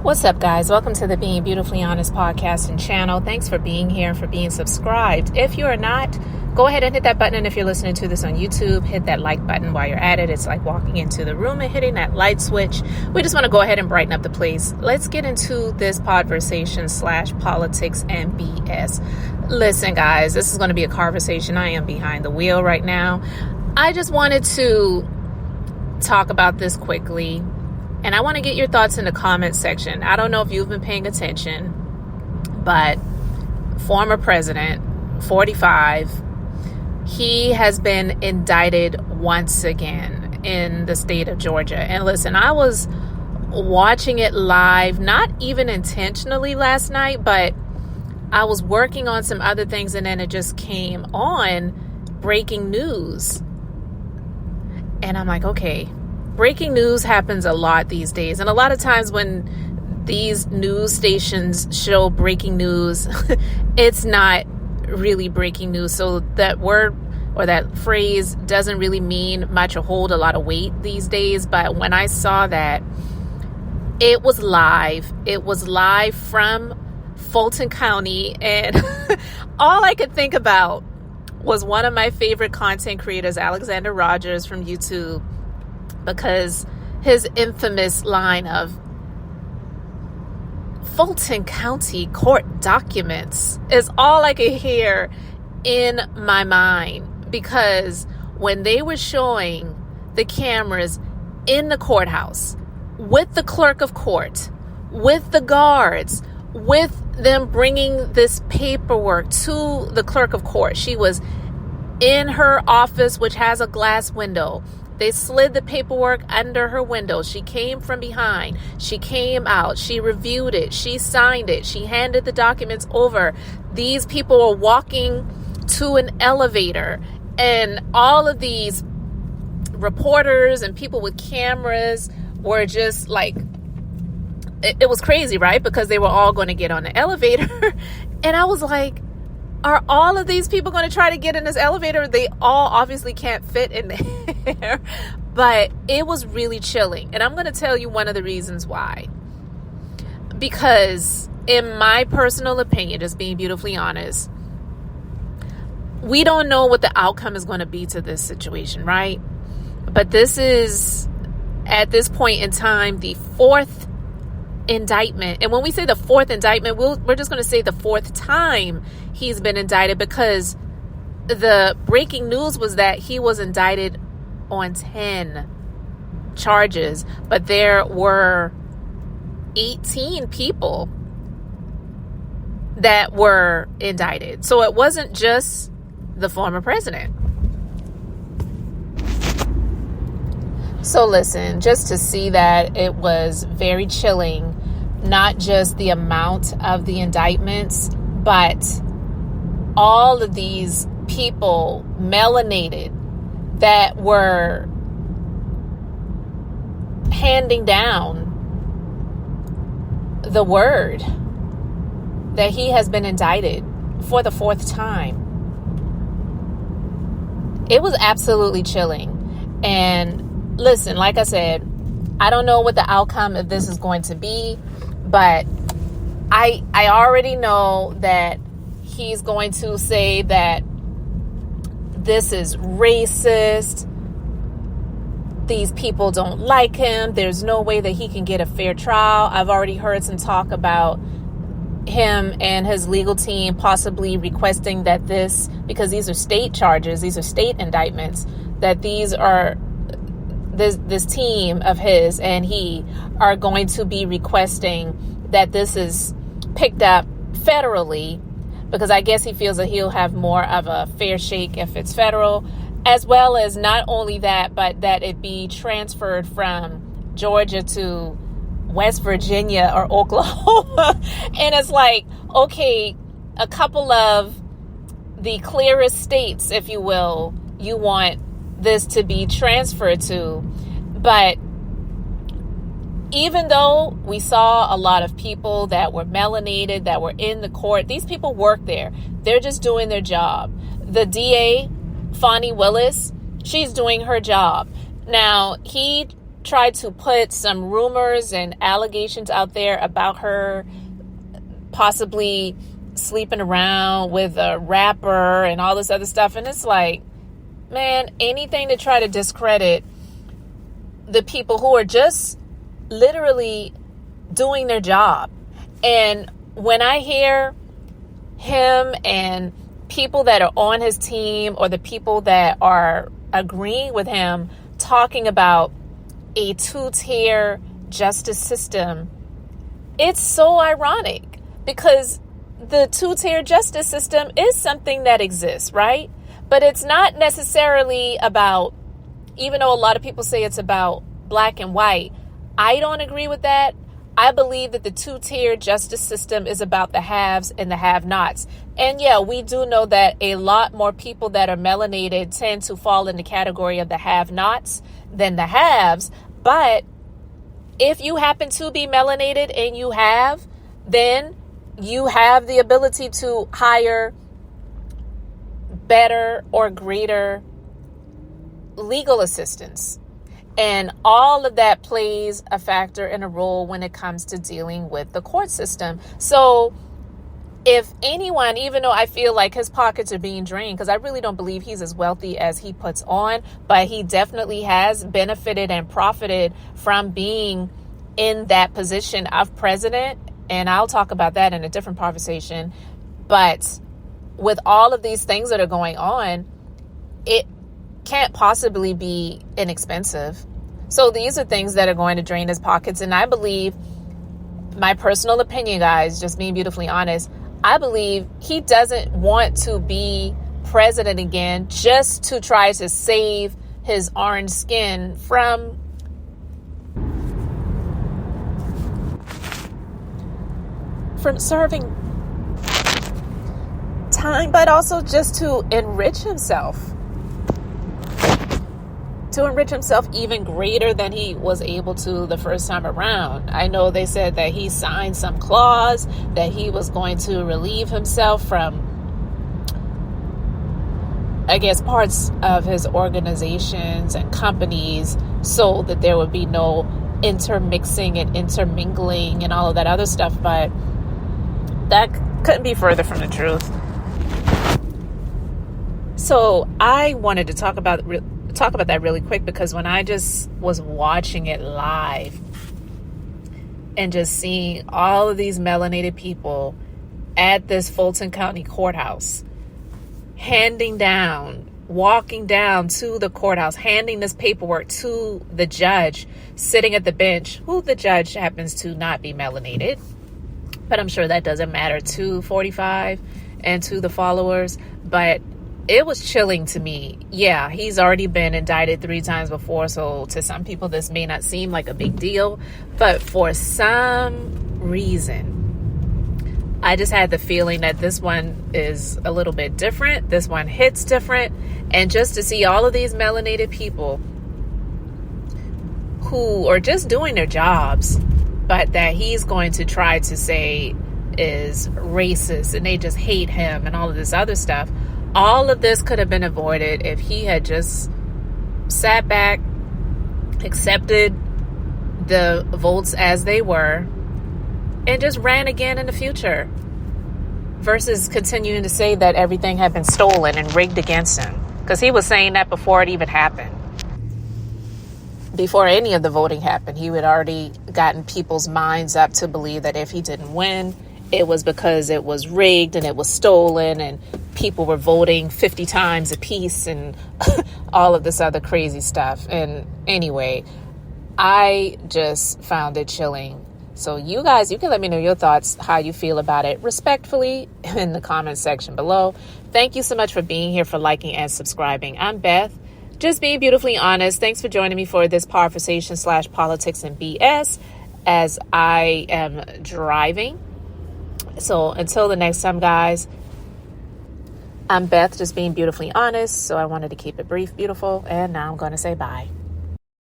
What's up, guys? Welcome to the Being Beautifully Honest podcast and channel. Thanks for being here and for being subscribed. If you are not, go ahead and hit that button. And if you're listening to this on YouTube, hit that like button while you're at it. It's like walking into the room and hitting that light switch. We just want to go ahead and brighten up the place. Let's get into this podversation / politics and BS. Listen, guys, this is going to be a conversation. I am behind the wheel right now. I just wanted to talk about this quickly. And I want to get your thoughts in the comment section. I don't know if you've been paying attention, but former president, 45, he has been indicted once again in the state of Georgia. And listen, I was watching it live, not even intentionally last night, but I was working on some other things and then it just came on, breaking news. And I'm like, okay. Breaking news happens a lot these days. And a lot of times when these news stations show breaking news, it's not really breaking news. So that word or that phrase doesn't really mean much or hold a lot of weight these days. But when I saw that, it was live. It was live from Fulton County. And all I could think about was one of my favorite content creators, Alexander Rogers from YouTube, because his infamous line of Fulton County court documents is all I could hear in my mind. Because when they were showing the cameras in the courthouse with the clerk of court, with the guards, with them bringing this paperwork to the clerk of court, she was in her office, which has a glass window. They slid the paperwork under her window. She came from behind. She came out. She reviewed it. She signed it. She handed the documents over. These people were walking to an elevator. And all of these reporters and people with cameras were just like, it was crazy, right? Because they were all going to get on the elevator. And I was like, are all of these people going to try to get in this elevator? They all obviously can't fit in there. But it was really chilling. And I'm going to tell you one of the reasons why. Because in my personal opinion, just being beautifully honest, we don't know what the outcome is going to be to this situation, right? But this is, at this point in time, the fourth indictment. And when we say the fourth indictment, we're just going to say the fourth time he's been indicted, because the breaking news was that he was indicted on 10 charges, but there were 18 people that were indicted. So it wasn't just the former president. So listen, just to see that, it was very chilling, not just the amount of the indictments, but all of these people, melanated, that were handing down the word that he has been indicted for the fourth time. It was absolutely chilling. And listen, like I said, I don't know what the outcome of this is going to be, but I already know that he's going to say that this is racist. These people don't like him. There's no way that he can get a fair trial. I've already heard some talk about him and his legal team possibly requesting that this, because these are state charges, these are state indictments, that these are this team of his and he are going to be requesting that this is picked up federally, because I guess he feels that he'll have more of a fair shake if it's federal, as well as not only that, but that it be transferred from Georgia to West Virginia or Oklahoma. And it's like, okay, a couple of the clearest states, if you will, you want this to be transferred to. But even though we saw a lot of people that were melanated, that were in the court, these people work there. They're just doing their job. The DA, fanniwillis, she's doing her job. Now, he tried to put some rumors and allegations out there about her possibly sleeping around with a rapper and all this other stuff. And it's like, man, anything to try to discredit the people who are just literally doing their job. And when I hear him and people that are on his team or the people that are agreeing with him talking about a two-tier justice system, it's so ironic because the two-tier justice system is something that exists, right? But it's not necessarily about, even though a lot of people say it's about black and white, I don't agree with that. I believe that the two-tier justice system is about the haves and the have-nots. And yeah, we do know that a lot more people that are melanated tend to fall in the category of the have-nots than the haves. But if you happen to be melanated and you have, then you have the ability to hire better or greater legal assistance. And all of that plays a factor and a role when it comes to dealing with the court system. So if anyone, even though I feel like his pockets are being drained, because I really don't believe he's as wealthy as he puts on, but he definitely has benefited and profited from being in that position of president. And I'll talk about that in a different conversation. But with all of these things that are going on, it can't possibly be inexpensive. So these are things that are going to drain his pockets. And I believe, my personal opinion, guys, just being beautifully honest, I believe he doesn't want to be president again just to try to save his orange skin from serving time, but also just to enrich himself. To enrich himself even greater than he was able to the first time around. I know they said that he signed some clause that he was going to relieve himself from, I guess, parts of his organizations and companies so that there would be no intermixing and intermingling and all of that other stuff. But that couldn't be further from the truth. So I wanted to talk about that really quick, because when I just was watching it live and just seeing all of these melanated people at this Fulton County courthouse walking down to the courthouse, handing this paperwork to the judge sitting at the bench, who the judge happens to not be melanated, but I'm sure that doesn't matter to 45 and to the followers. But it was chilling to me. Yeah, he's already been indicted 3 times before, so to some people this may not seem like a big deal, but for some reason, I just had the feeling that this one is a little bit different. This one hits different. And just to see all of these melanated people who are just doing their jobs, but that he's going to try to say is racist and they just hate him and all of this other stuff. All of this could have been avoided if he had just sat back, accepted the votes as they were, and just ran again in the future, versus continuing to say that everything had been stolen and rigged against him. Because he was saying that before it even happened. Before any of the voting happened, he had already gotten people's minds up to believe that if he didn't win, it was because it was rigged and it was stolen and people were voting 50 times a piece and all of this other crazy stuff. And anyway, I just found it chilling. So you guys, you can let me know your thoughts, how you feel about it, respectfully in the comment section below. Thank you so much for being here, for liking and subscribing. I'm Beth, just being beautifully honest. Thanks for joining me for this conversation / politics and BS as I am driving. So until the next time, guys, I'm Beth, just being beautifully honest. So I wanted to keep it brief, beautiful. And now I'm going to say bye.